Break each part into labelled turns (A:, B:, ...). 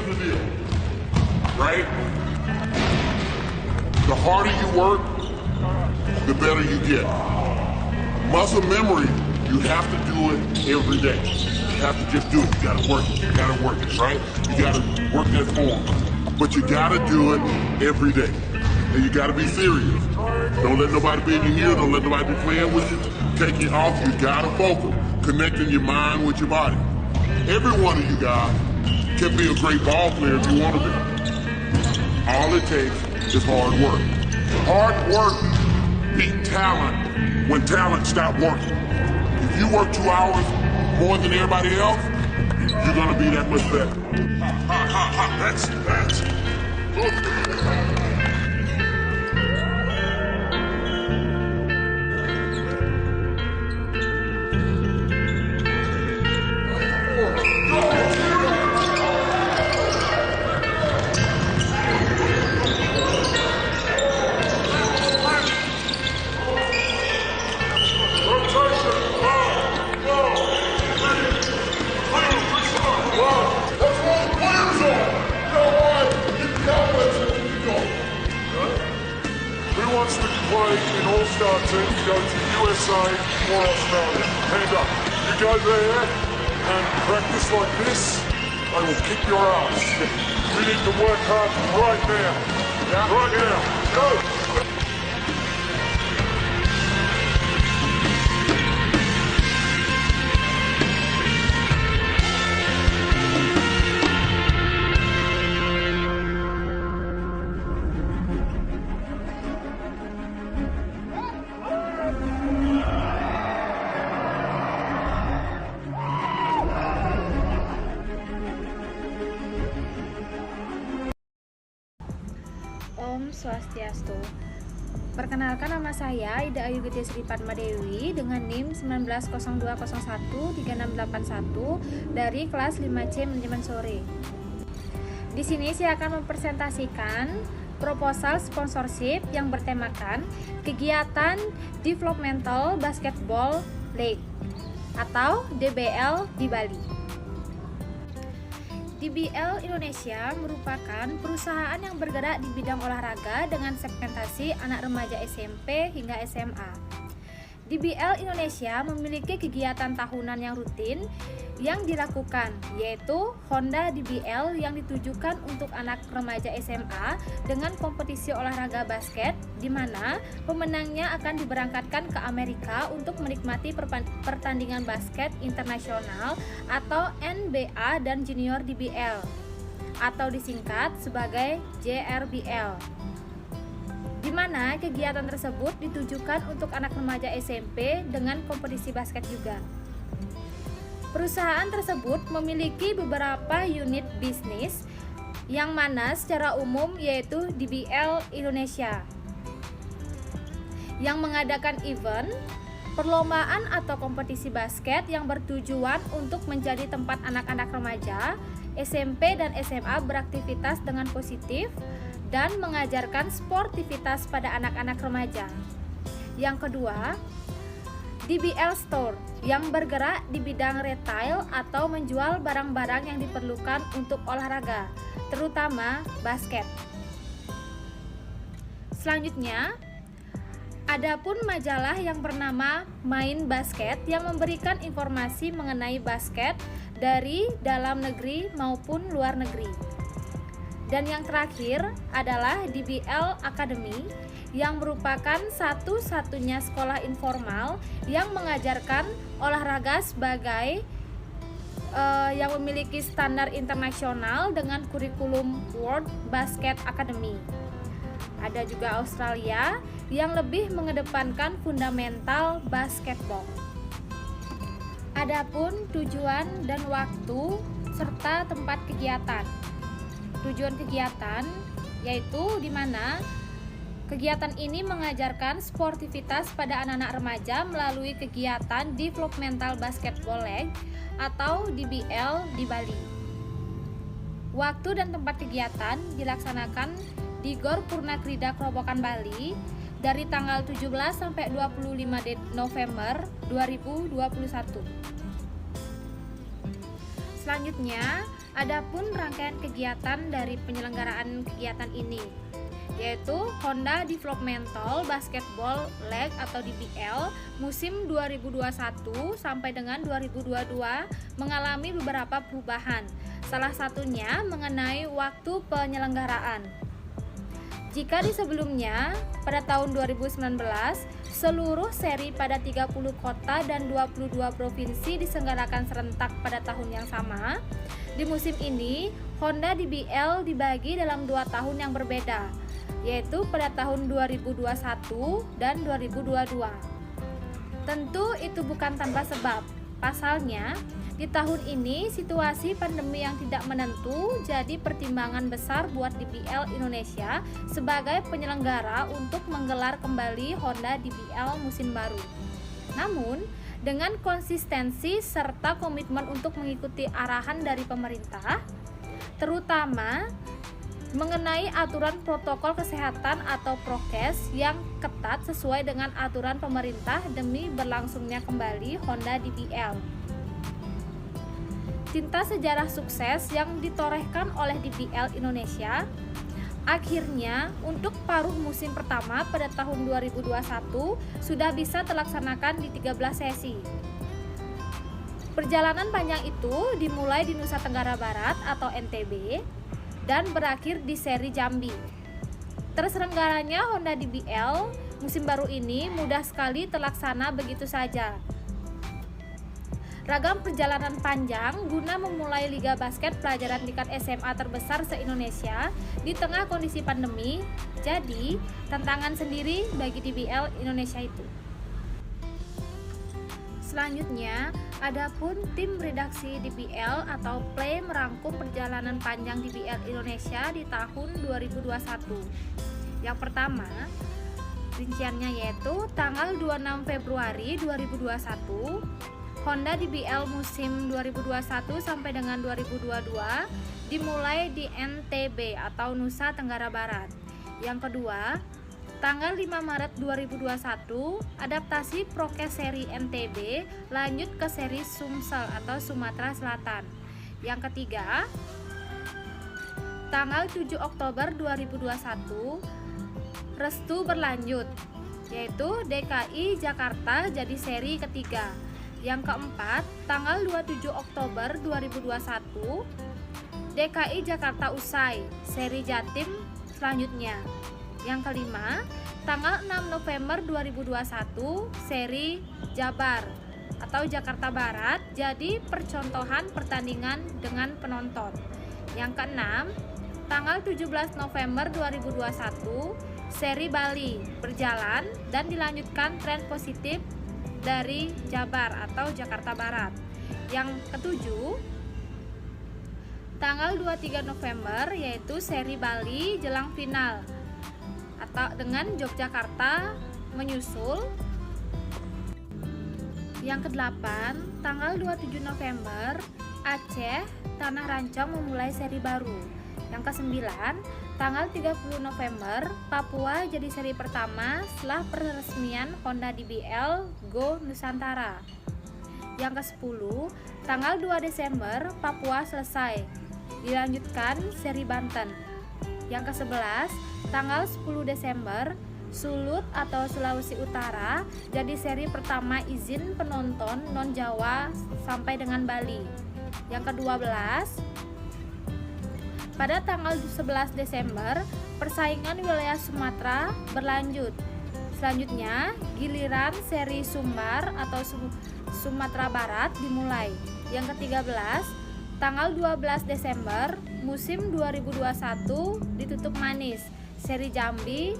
A: the deal, right? The harder you work, the better you get. Muscle memory, you have to do it every day. You have to just do it. You gotta work it. You gotta work it, right? You gotta work that form. But you gotta do it every day. And you gotta be serious. Don't let nobody be in your ear. Don't let nobody be playing with you. Take it off. You gotta focus. Connecting your mind with your body. Every one of you guys can be a great ball player if you want to be. All it takes is hard work. Hard work beat talent when talent stops working. If you work 2 hours more than everybody else, you're gonna be that much better. That's. Wants to play in all-star team, go to USA or Australia. Hand up. You go there and practice like this, they will kick your ass. We need to work hard right now. Yeah, right now. Go!
B: Om Swastiastu. Perkenalkan, nama saya Ida Ayu Getih Sri Padma Dewi dengan NIM 1902013681 dari kelas 5C Manajemen Sore. Di sini saya akan mempresentasikan proposal sponsorship yang bertemakan kegiatan Developmental Basketball League atau DBL di Bali. DBL Indonesia merupakan perusahaan yang bergerak di bidang olahraga dengan segmentasi anak remaja SMP hingga SMA. DBL Indonesia memiliki kegiatan tahunan yang rutin yang dilakukan, yaitu Honda DBL yang ditujukan untuk anak remaja SMA dengan kompetisi olahraga basket, di mana pemenangnya akan diberangkatkan ke Amerika untuk menikmati pertandingan basket internasional atau NBA dan Junior DBL atau disingkat sebagai JRBL, di mana kegiatan tersebut ditujukan untuk anak remaja SMP dengan kompetisi basket juga. Perusahaan tersebut memiliki beberapa unit bisnis yang mana secara umum yaitu DBL Indonesia yang mengadakan event, perlombaan atau kompetisi basket yang bertujuan untuk menjadi tempat anak-anak remaja, SMP dan SMA beraktivitas dengan positif dan mengajarkan sportivitas pada anak-anak remaja. Yang kedua, DBL Store yang bergerak di bidang retail atau menjual barang-barang yang diperlukan untuk olahraga, terutama basket. Selanjutnya, adapun majalah yang bernama Main Basket yang memberikan informasi mengenai basket dari dalam negeri maupun luar negeri. Dan yang terakhir adalah DBL Academy yang merupakan satu-satunya sekolah informal yang mengajarkan olahraga sebagai yang memiliki standar internasional dengan kurikulum World Basket Academy. Ada juga Australia yang lebih mengedepankan fundamental basketball. Adapun tujuan dan waktu serta tempat kegiatan. Tujuan kegiatan yaitu di mana kegiatan ini mengajarkan sportivitas pada anak-anak remaja melalui kegiatan Developmental Basketball League atau DBL di Bali. Waktu dan tempat kegiatan dilaksanakan di Gor Purnakrida Kerobokan Bali dari tanggal 17 sampai 25 November 2021. Selanjutnya, Adapun rangkaian kegiatan dari penyelenggaraan kegiatan ini yaitu Honda Developmental Basketball League atau DBL musim 2021 sampai dengan 2022 mengalami beberapa perubahan. Salah satunya mengenai waktu penyelenggaraan. Jika di sebelumnya pada tahun 2019 seluruh seri pada 30 kota dan 22 provinsi diselenggarakan serentak pada tahun yang sama, di musim ini Honda DBL dibagi dalam 2 tahun yang berbeda, yaitu pada tahun 2021 dan 2022. Tentu itu bukan tanpa sebab. Pasalnya, di tahun ini situasi pandemi yang tidak menentu jadi pertimbangan besar buat DBL Indonesia sebagai penyelenggara untuk menggelar kembali Honda DBL musim baru. Namun, dengan konsistensi serta komitmen untuk mengikuti arahan dari pemerintah, terutama mengenai aturan protokol kesehatan atau prokes yang ketat sesuai dengan aturan pemerintah demi berlangsungnya kembali Honda DBL. Tinta sejarah sukses yang ditorehkan oleh DBL Indonesia akhirnya untuk paruh musim pertama pada tahun 2021 sudah bisa terlaksanakan di 13 sesi. Perjalanan panjang itu dimulai di Nusa Tenggara Barat atau NTB dan berakhir di seri Jambi. Terselenggaranya Honda DBL musim baru ini mudah sekali terlaksana begitu saja. Ragam perjalanan panjang guna memulai Liga Basket Pelajaran tingkat SMA terbesar se-Indonesia di tengah kondisi pandemi, jadi tantangan sendiri bagi DBL Indonesia itu. Selanjutnya, adapun tim redaksi DBL atau Play merangkum perjalanan panjang DBL Indonesia di tahun 2021. Yang pertama, rinciannya yaitu tanggal 26 Februari 2021, Honda DBL musim 2021 sampai dengan 2022 dimulai di NTB atau Nusa Tenggara Barat. Yang kedua, tanggal 5 Maret 2021, adaptasi prokes seri NTB lanjut ke seri Sumsel atau Sumatera Selatan. Yang ketiga, tanggal 7 Oktober 2021, restu berlanjut, yaitu DKI Jakarta jadi seri ketiga. Yang keempat, tanggal 27 Oktober 2021, DKI Jakarta usai, seri Jatim selanjutnya. Yang kelima, tanggal 6 November 2021, seri Jabar atau Jakarta Barat jadi percontohan pertandingan dengan penonton. Yang keenam, tanggal 17 November 2021, seri Bali berjalan dan dilanjutkan tren positif dari Jabar atau Jakarta Barat. Yang ketujuh, tanggal 23 November yaitu seri Bali jelang final atau dengan Yogyakarta menyusul. Yang kedelapan, tanggal 27 November Aceh Tanah Rancong memulai seri baru. Yang kesembilan, tanggal 30 November Papua jadi seri pertama setelah peresmian Honda DBL Go Nusantara. Yang ke-10, tanggal 2 Desember Papua selesai, dilanjutkan seri Banten. Yang ke-11, tanggal 10 Desember Sulut atau Sulawesi Utara jadi seri pertama izin penonton non-Jawa sampai dengan Bali. Yang ke-12, pada tanggal 11 Desember persaingan wilayah Sumatera berlanjut. Selanjutnya, giliran seri Sumbar atau Sumatera Barat dimulai. Yang ke-13, tanggal 12 Desember musim 2021 ditutup manis. Seri Jambi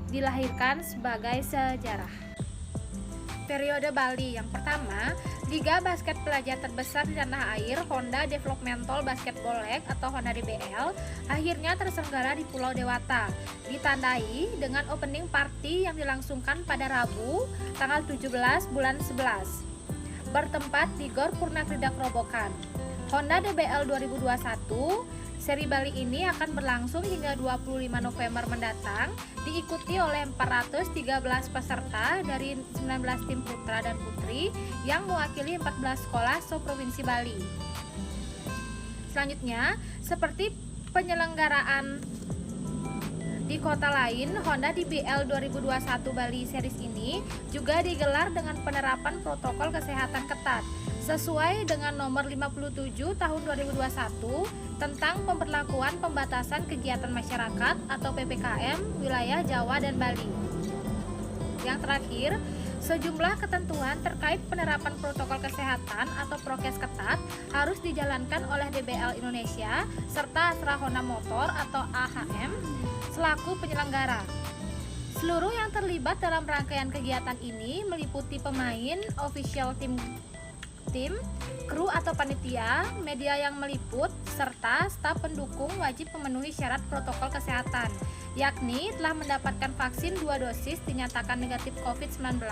B: dilahirkan sebagai sejarah. Periode Bali yang pertama, Liga Basket Pelajar terbesar di tanah air Honda Developmental Basketball League atau Honda DBL akhirnya terselenggara di Pulau Dewata, ditandai dengan opening party yang dilangsungkan pada Rabu tanggal 17 bulan 11 bertempat di Gor Purnakrida Kerobokan. Honda DBL 2021 seri Bali ini akan berlangsung hingga 25 November mendatang, diikuti oleh 413 peserta dari 19 tim putra dan putri yang mewakili 14 sekolah se-Provinsi Bali. Selanjutnya, seperti penyelenggaraan di kota lain, Honda DBL 2021 Bali Series ini juga digelar dengan penerapan protokol kesehatan ketat sesuai dengan nomor 57 tahun 2021 tentang pemberlakuan pembatasan kegiatan masyarakat atau PPKM wilayah Jawa dan Bali. Yang terakhir, sejumlah ketentuan terkait penerapan protokol kesehatan atau prokes ketat harus dijalankan oleh DBL Indonesia serta Astra Honda Motor atau AHM selaku penyelenggara. Seluruh yang terlibat dalam rangkaian kegiatan ini meliputi pemain, official tim, kru atau panitia, media yang meliput, serta staf pendukung wajib memenuhi syarat protokol kesehatan, yakni telah mendapatkan vaksin 2 dosis dinyatakan negatif COVID-19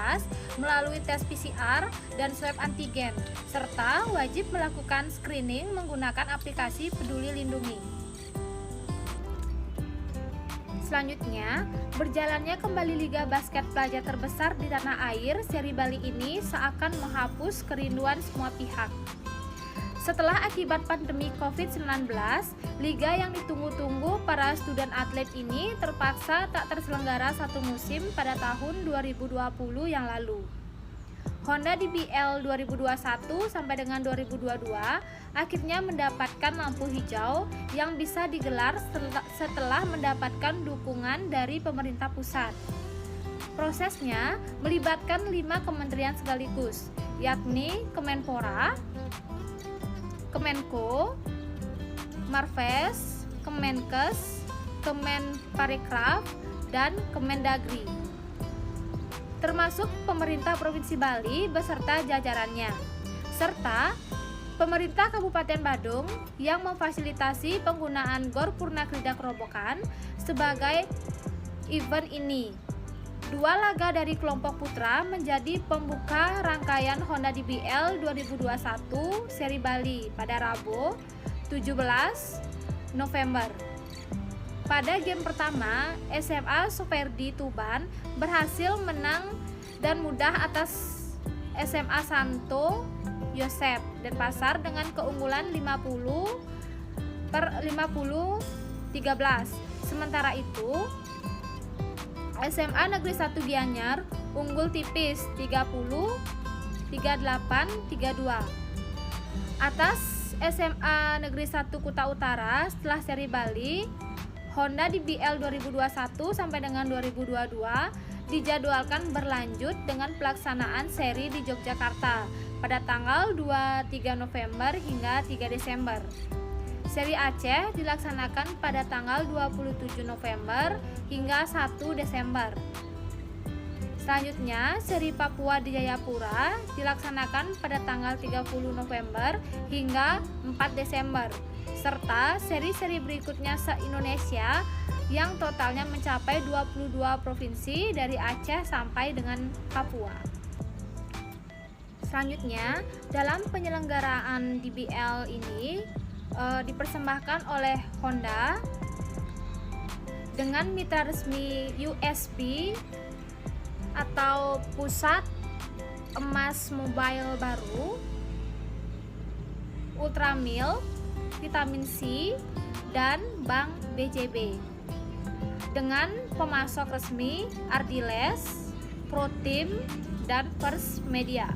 B: melalui tes PCR dan swab antigen, serta wajib melakukan screening menggunakan aplikasi Peduli Lindungi. Selanjutnya, berjalannya kembali Liga Basket Pelajar terbesar di tanah air, Seri Bali ini seakan menghapus kerinduan semua pihak. Setelah akibat pandemi COVID-19, liga yang ditunggu-tunggu para student atlet ini terpaksa tak terselenggara satu musim pada tahun 2020 yang lalu. Honda DBL 2021 sampai dengan 2022 akhirnya mendapatkan lampu hijau yang bisa digelar setelah mendapatkan dukungan dari pemerintah pusat. Prosesnya melibatkan 5 kementerian sekaligus, yakni Kemenpora, Kemenko, Marves, Kemenkes, Kemenparekraf, dan Kemendagri, termasuk pemerintah Provinsi Bali beserta jajarannya, serta pemerintah Kabupaten Badung yang memfasilitasi penggunaan Gor Purnakrida Kerobokan sebagai event ini. 2 laga dari kelompok putra menjadi pembuka rangkaian Honda DBL 2021 Seri Bali pada Rabu 17 November. Pada game pertama, SMA Soferdi Tuban berhasil menang dan mudah atas SMA Santo Yosep Denpasar dengan keunggulan 50-13. Sementara itu, SMA Negeri 1 Gianyar unggul tipis 30-38-32 atas SMA Negeri 1 Kuta Utara. Setelah Seri Bali, Honda DBL 2021 sampai dengan 2022 dijadwalkan berlanjut dengan pelaksanaan seri di Yogyakarta pada tanggal 23 November hingga 3 Desember. Seri Aceh dilaksanakan pada tanggal 27 November hingga 1 Desember. Selanjutnya, seri Papua di Jayapura dilaksanakan pada tanggal 30 November hingga 4 Desember. Serta seri-seri berikutnya se-Indonesia yang totalnya mencapai 22 provinsi dari Aceh sampai dengan Papua. Selanjutnya, dalam penyelenggaraan DBL ini dipersembahkan oleh Honda dengan mitra resmi USB atau Pusat Emas Mobile Baru, Ultramilk, Vitamin C, dan Bank BJB. Dengan pemasok resmi Ardiles, Protein, dan First Media.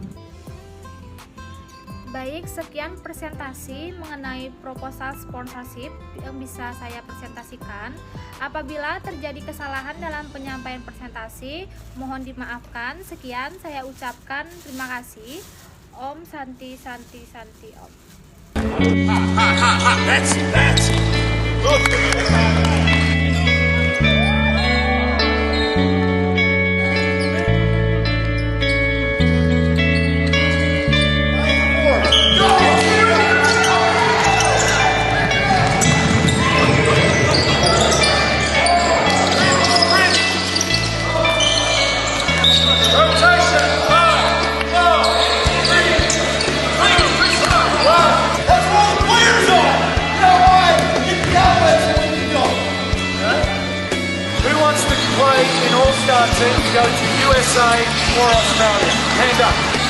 B: Baik, sekian presentasi mengenai proposal sponsorship yang bisa saya presentasikan. Apabila terjadi kesalahan dalam penyampaian presentasi, mohon dimaafkan. Sekian saya ucapkan terima kasih. Om Santi Santi Santi Om.
C: That's it. Look. Play in All-Star teams go to USA or Australia. Hand up.